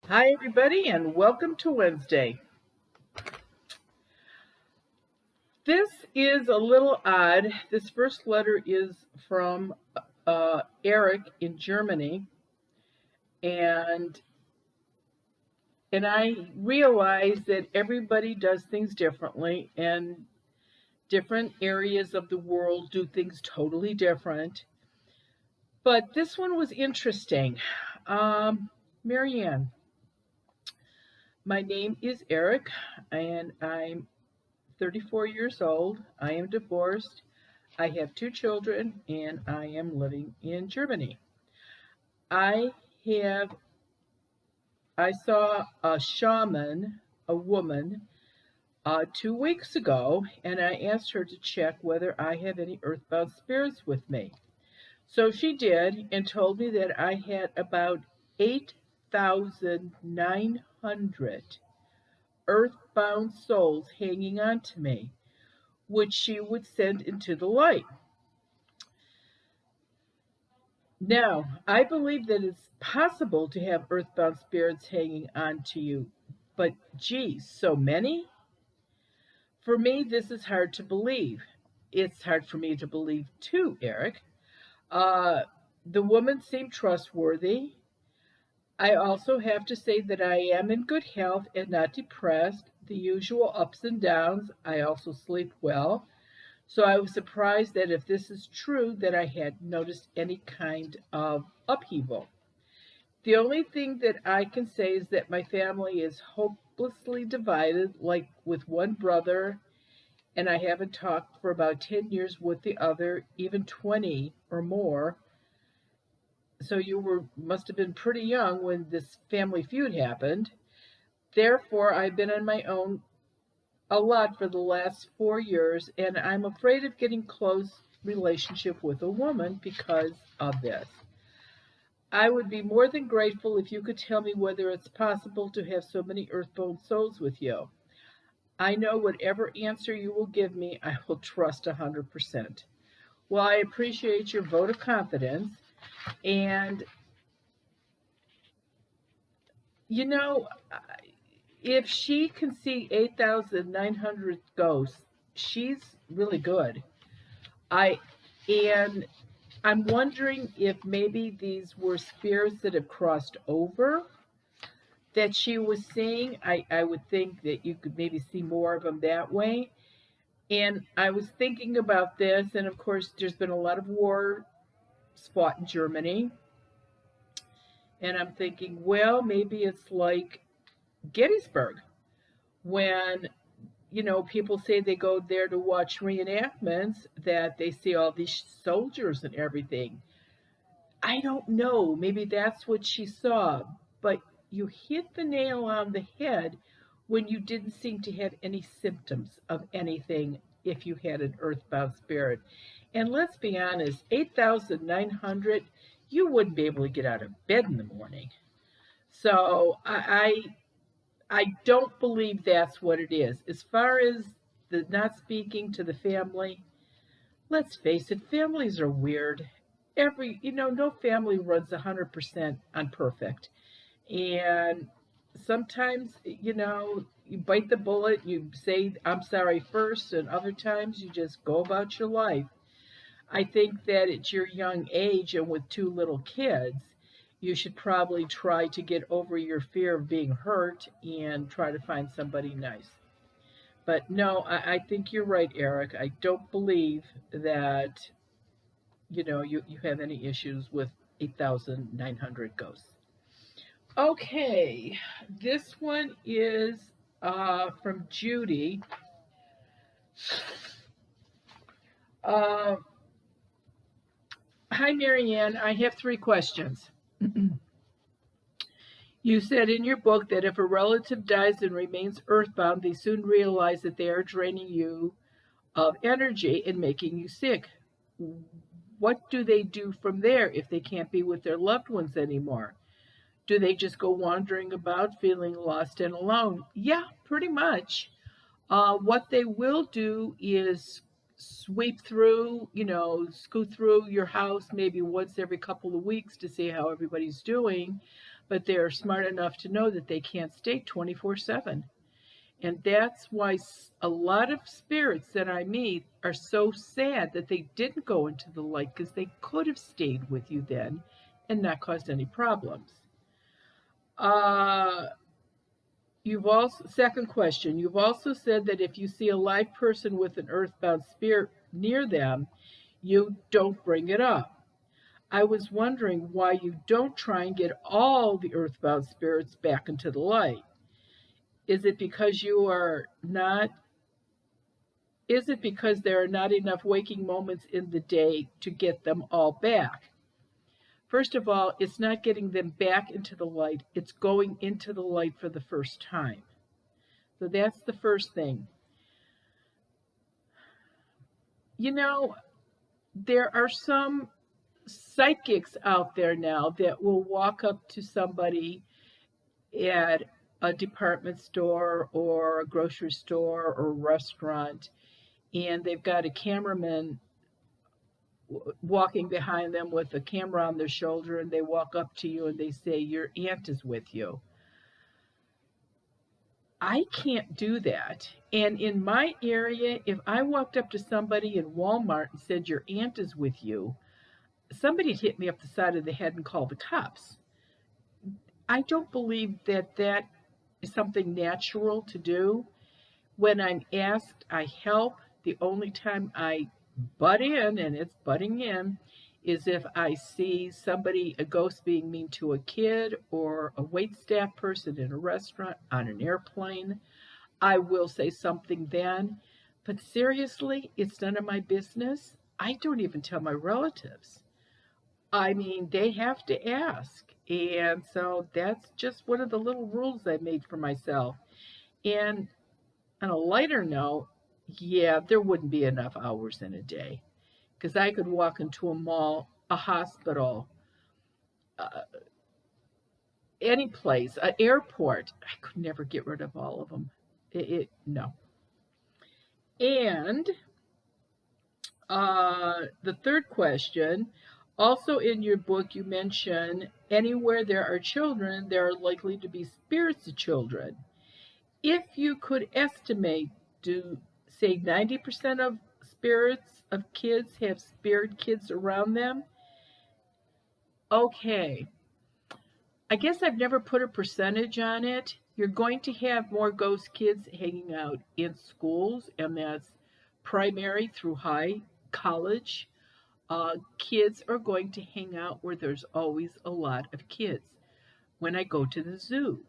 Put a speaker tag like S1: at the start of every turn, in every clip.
S1: Hi, everybody, and welcome to Wednesday. This is a little odd. This first letter is from Eric in Germany, and I realize that everybody does things differently, and different areas of the world do things totally different. But this one was interesting. Marianne, my name is Eric, and I'm 34 years old. I am divorced. I have two children and I am living in Germany. I have I saw a shaman, a woman, 2 weeks ago, and I asked her to check whether I have any earthbound spirits with me. So she did and told me that I had about 8,900 earthbound souls hanging on to me, which she would send into the light. Now, I believe that it's possible to have earthbound spirits hanging on to you, but geez, so many? For me, this is hard to believe. It's hard for me to believe too, Eric. Uh, the woman seemed trustworthy. I also have to say that I am in good health and not depressed. The usual ups and downs. I also sleep well. So I was surprised that if this is true, that I had noticed any kind of upheaval. The only thing that I can say is that my family is hopelessly divided, like with one brother, and I haven't talked for about 10 years with the other, even 20 or more. So you must have been pretty young when this family feud happened. Therefore, I've been on my own a lot for the last 4 years, and I'm afraid of getting close relationship with a woman because of this. I would be more than grateful if you could tell me whether it's possible to have so many earthbound souls with you. I know whatever answer you will give me, I will trust 100%. Well, I appreciate your vote of confidence. And, you know, if she can see 8,900 ghosts, she's really good. I and I'm wondering if maybe these were spirits that have crossed over that she was seeing. I would think that you could maybe see more of them that way. And I was thinking about this, and of course, there's been a lot of war fought in Germany. And I'm thinking, well, maybe it's like Gettysburg when, people say they go there to watch reenactments, that they see all these soldiers and everything. I don't know. Maybe that's what she saw. But you hit the nail on the head when you didn't seem to have any symptoms of anything if you had an earthbound spirit. And let's be honest, 8,900, you wouldn't be able to get out of bed in the morning. So I don't believe that's what it is. As far as the not speaking to the family, let's face it, families are weird. No family runs 100% on perfect. And sometimes, you bite the bullet, you say, I'm sorry first, and other times you just go about your life. I think that at your young age and with two little kids, you should probably try to get over your fear of being hurt and try to find somebody nice. But no, I think you're right, Eric. I don't believe that you have any issues with 8,900 ghosts. Okay, this one is from Judy. Uh, Hi, Marianne. I have three questions. You said in your book that if a relative dies and remains earthbound, they soon realize that they are draining you of energy and making you sick. What do they do from there if they can't be with their loved ones anymore? Do they just go wandering about feeling lost and alone? Yeah, pretty much. What they will do is sweep through, scoot through your house maybe once every couple of weeks to see how everybody's doing. but they're smart enough to know that they can't stay 24/7. And that's why a lot of spirits that I meet are so sad that they didn't go into the light, because they could have stayed with you then and not caused any problems. Uh, you've also, second question, you've also said that if you see a live person with an earthbound spirit near them, you don't bring it up. I was wondering why you don't try and get all the earthbound spirits back into the light. Is it because you are not Is it because there are not enough waking moments in the day to get them all back? First of all, it's not getting them back into the light, it's going into the light for the first time. So that's the first thing. You know, there are some psychics out there now that will walk up to somebody at a department store or a grocery store or a restaurant, and they've got a cameraman walking behind them with a camera on their shoulder, and they walk up to you and they say, "Your aunt is with you." I can't do that. And in my area, if I walked up to somebody in Walmart and said, "Your aunt is with you," somebody'd hit me up the side of the head and call the cops. I don't believe that that is something natural to do. When I'm asked, I help. The only time I butt in, and it's butting in, is if I see somebody, a ghost, being mean to a kid or a waitstaff person in a restaurant, on an airplane. I will say something then. But seriously, it's none of my business. I don't even tell my relatives. I mean, they have to ask. And so that's just one of the little rules I made for myself. And on a lighter note, yeah, there wouldn't be enough hours in a day, because I could walk into a mall, a hospital, uh, any place, an airport. I could never get rid of all of them. No. And the third question, also in your book, you mention anywhere there are children, there are likely to be spirits of children. If you could estimate, do say 90% of spirits of kids have spirit kids around them? Okay, I guess I've never put a percentage on it. You're going to have more ghost kids hanging out in schools, and that's primary through high, college. Kids are going to hang out where there's always a lot of kids. When I go to the zoo,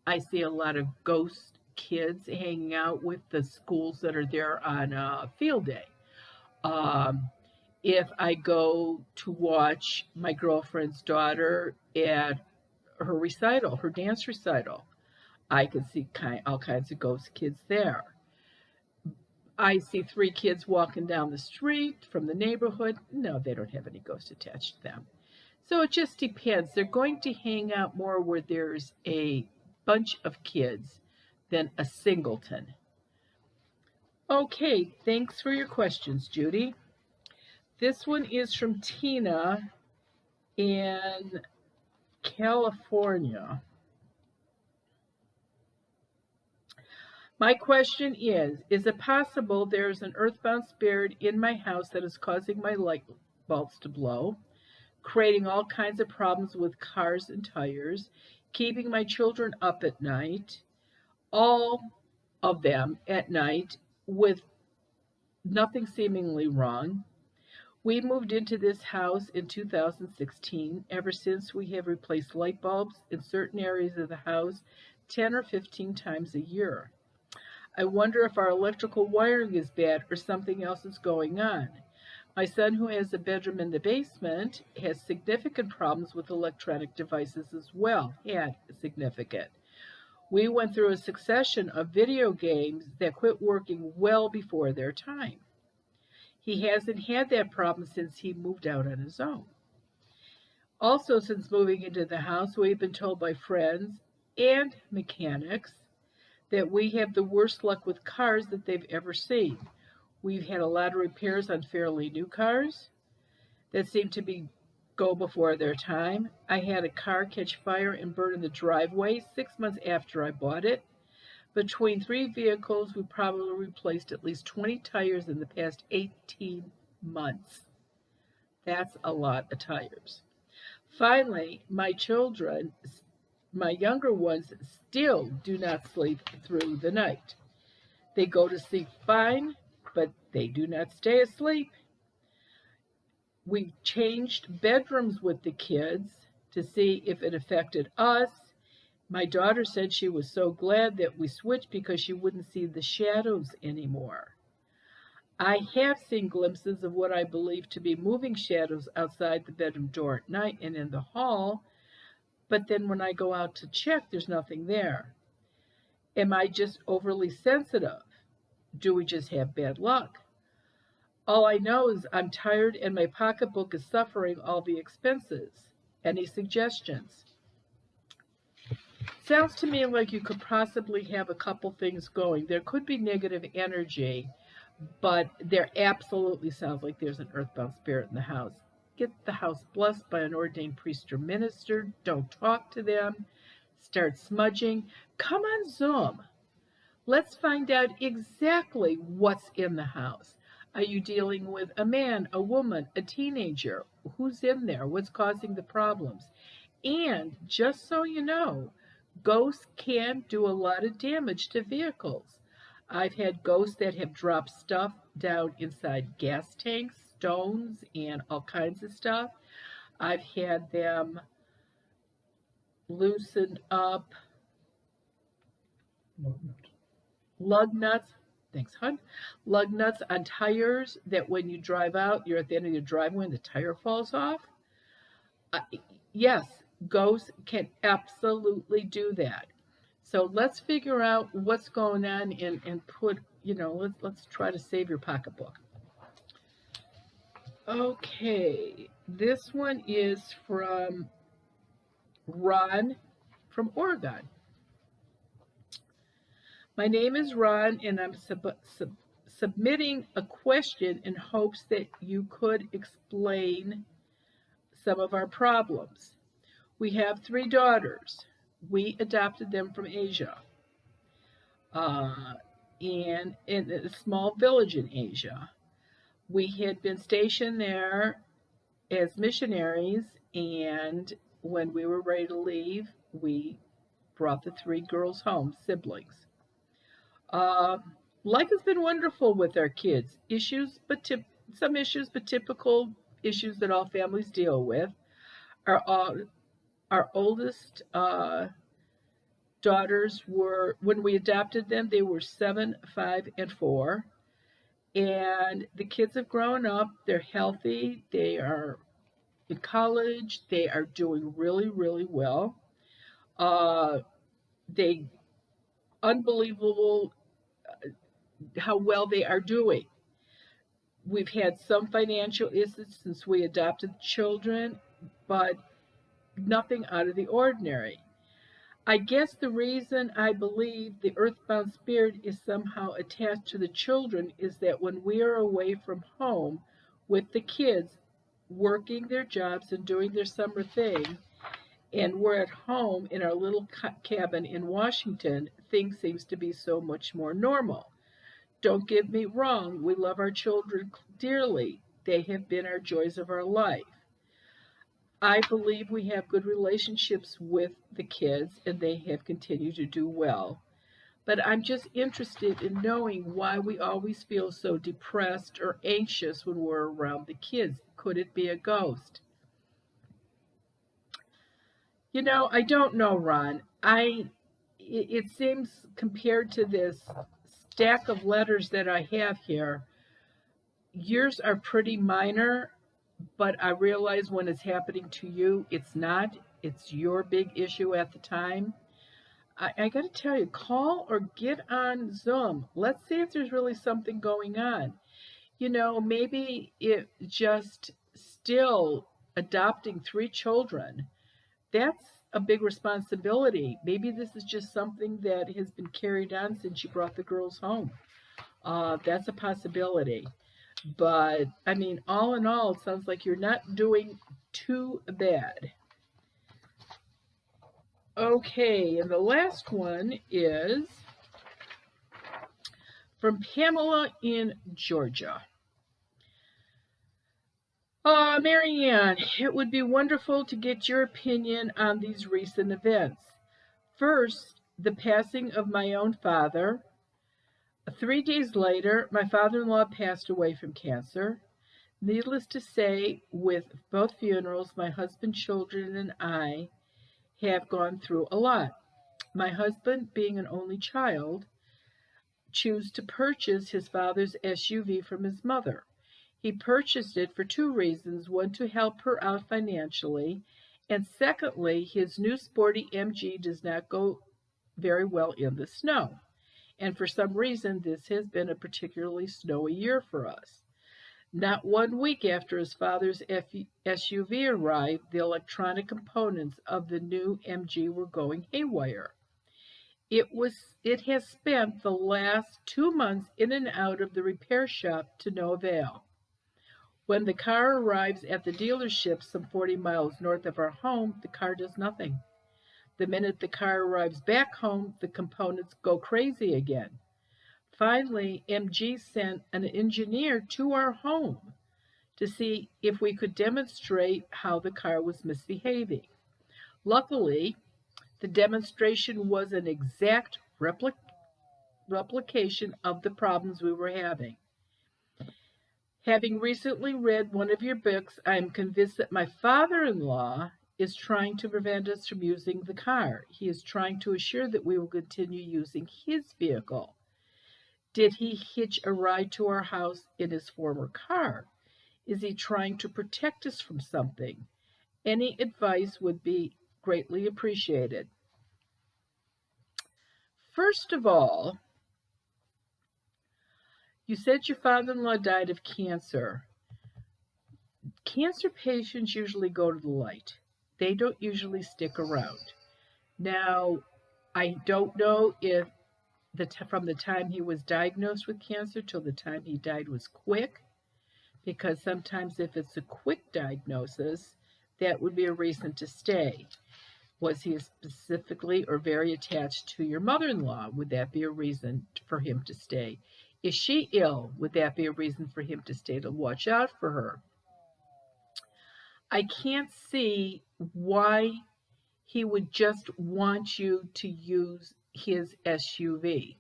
S1: I see a lot of ghost kids hanging out with the schools that are there on a field day. Um, if I go to watch my girlfriend's daughter at her recital, her dance recital, I can see all kinds of ghost kids there. I see three kids walking down the street from the neighborhood. No, they don't have any ghosts attached to them. So it just depends. They're going to hang out more where there's a bunch of kids than a singleton. Okay, thanks for your questions, Judy. This one is from Tina in California. My question is it possible there's an earthbound spirit in my house that is causing my light bulbs to blow, creating all kinds of problems with cars and tires, keeping my children up at night, all of them at night, with nothing seemingly wrong? We moved into this house in 2016. Ever since, we have replaced light bulbs in certain areas of the house 10 or 15 times a year. I wonder if our electrical wiring is bad or something else is going on. My son, who has a bedroom in the basement, has significant problems with electronic devices as well. Had significant. We went through a succession of video games that quit working well before their time. He hasn't had that problem since he moved out on his own. Also, since moving into the house, we've been told by friends and mechanics that we have the worst luck with cars that they've ever seen. We've had a lot of repairs on fairly new cars that seem to be go before their time. I had a car catch fire and burn in the driveway 6 months after I bought it. Between three vehicles, we probably replaced at least 20 tires in the past 18 months. That's a lot of tires. Finally, my children, my younger ones, still do not sleep through the night. They go to sleep fine, but they do not stay asleep. We changed bedrooms with the kids to see if it affected us. My daughter said she was so glad that we switched because she wouldn't see the shadows anymore. I have seen glimpses of what I believe to be moving shadows outside the bedroom door at night and in the hall, but then when I go out to check, there's nothing there. Am I just overly sensitive? Do we just have bad luck? All I know is I'm tired and my pocketbook is suffering all the expenses. Any suggestions? Sounds to me like you could possibly have a couple things going. There could be negative energy, but there absolutely sounds like there's an earthbound spirit in the house. Get the house blessed by an ordained priest or minister. Don't talk to them. Start smudging. Come on Zoom. Let's find out exactly what's in the house. Are you dealing with a man, a woman, a teenager? Who's in there? What's causing the problems? And just so you know, ghosts can do a lot of damage to vehicles. I've had ghosts that have dropped stuff down inside gas tanks, stones, and all kinds of stuff. I've had them loosen up lug nuts. Thanks, hon. Lug nuts on tires that when you drive out, you're at the end of your driveway and the tire falls off. Uh, yes, ghosts can absolutely do that. So let's figure out what's going on and put, let's try to save your pocketbook. Okay, this one is from Ron from Oregon. My name is Ron, and I'm submitting a question in hopes that you could explain some of our problems. We have 3 daughters. We adopted them from Asia, and in a small village in Asia. We had been stationed there as missionaries, and when we were ready to leave, we brought the 3 girls home, siblings. Uh, Life has been wonderful with our kids. Some issues, but typical issues that all families deal with. Our our oldest daughters were, when we adopted them, they were 7, 5, and 4. And the kids have grown up. They're healthy. They are in college. They are doing really, really well. They unbelievable how well they are doing. We've had some financial issues since we adopted children, but nothing out of the ordinary. I guess the reason I believe the earthbound spirit is somehow attached to the children is that when we are away from home with the kids, working their jobs and doing their summer thing, and we're at home in our little cabin in Washington, things seems to be so much more normal. Don't get me wrong, we love our children dearly. They have been our joys of our life. I believe we have good relationships with the kids and they have continued to do well. But I'm just interested in knowing why we always feel so depressed or anxious when we're around the kids. Could it be a ghost? I don't know, Ron. It seems compared to this stack of letters that I have here, yours are pretty minor, but I realize when it's happening to you, it's not. It's your big issue at the time. I got to tell you, call or get on Zoom. Let's see if there's really something going on. Maybe it just still adopting 3 children. That's a big responsibility. Maybe this is just something that has been carried on since you brought the girls home. That's a possibility. But I mean, all in all, it sounds like you're not doing too bad. Okay, and the last one is from Pamela in Georgia. Marianne, it would be wonderful to get your opinion on these recent events. First, the passing of my own father. 3 days later, my father-in-law passed away from cancer. Needless to say, with both funerals, my husband, children, and I have gone through a lot. My husband, being an only child, chose to purchase his father's SUV from his mother. He purchased it for two reasons: one, to help her out financially, and secondly, his new sporty MG does not go very well in the snow. And for some reason, this has been a particularly snowy year for us. Not 1 week after his father's SUV arrived, the electronic components of the new MG were going haywire. It has spent the last 2 months in and out of the repair shop to no avail. When the car arrives at the dealership some 40 miles north of our home, the car does nothing. The minute the car arrives back home, the components go crazy again. Finally, MG sent an engineer to our home to see if we could demonstrate how the car was misbehaving. Luckily, the demonstration was an exact replication of the problems we were having. Having recently read one of your books, I am convinced that my father-in-law is trying to prevent us from using the car. He is trying to assure that we will continue using his vehicle. Did he hitch a ride to our house in his former car? Is he trying to protect us from something? Any advice would be greatly appreciated. First of all, you said your father-in-law died of cancer. Cancer patients usually go to the light. They don't usually stick around. Now, I don't know if from the time he was diagnosed with cancer till the time he died was quick, because sometimes if it's a quick diagnosis, that would be a reason to stay. Was he specifically or very attached to your mother-in-law? Would that be a reason for him to stay? Is she ill? Would that be a reason for him to stay, to watch out for her? I can't see why he would just want you to use his SUV.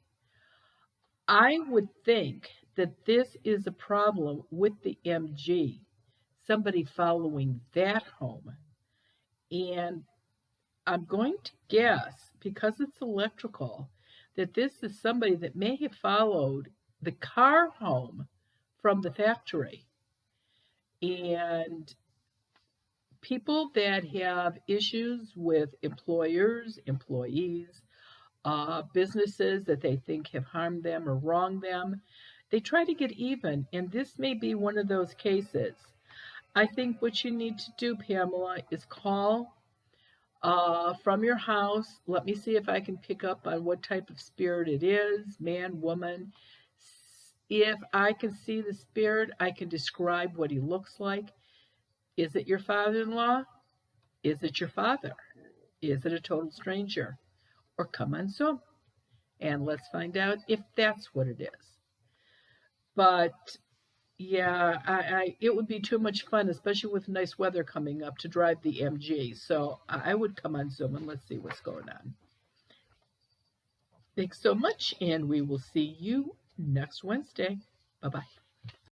S1: I would think that this is a problem with the MG, somebody following that home. And I'm going to guess, because it's electrical, that this is somebody that may have followed the car home from the factory. And people that have issues with employers, employees, businesses that they think have harmed them or wronged them, they try to get even, and this may be one of those cases. I think what you need to do, Pamela, is call from your house. Let me see if I can pick up on what type of spirit it is, man, woman. If I can see the spirit, I can describe what he looks like. Is it your father-in-law? Is it your father? Is it a total stranger? Or come on Zoom, and let's find out if that's what it is. But yeah, it would be too much fun, especially with nice weather coming up, to drive the MG. So I would come on Zoom and let's see what's going on. Thanks so much, and we will see you next Wednesday. Bye-bye.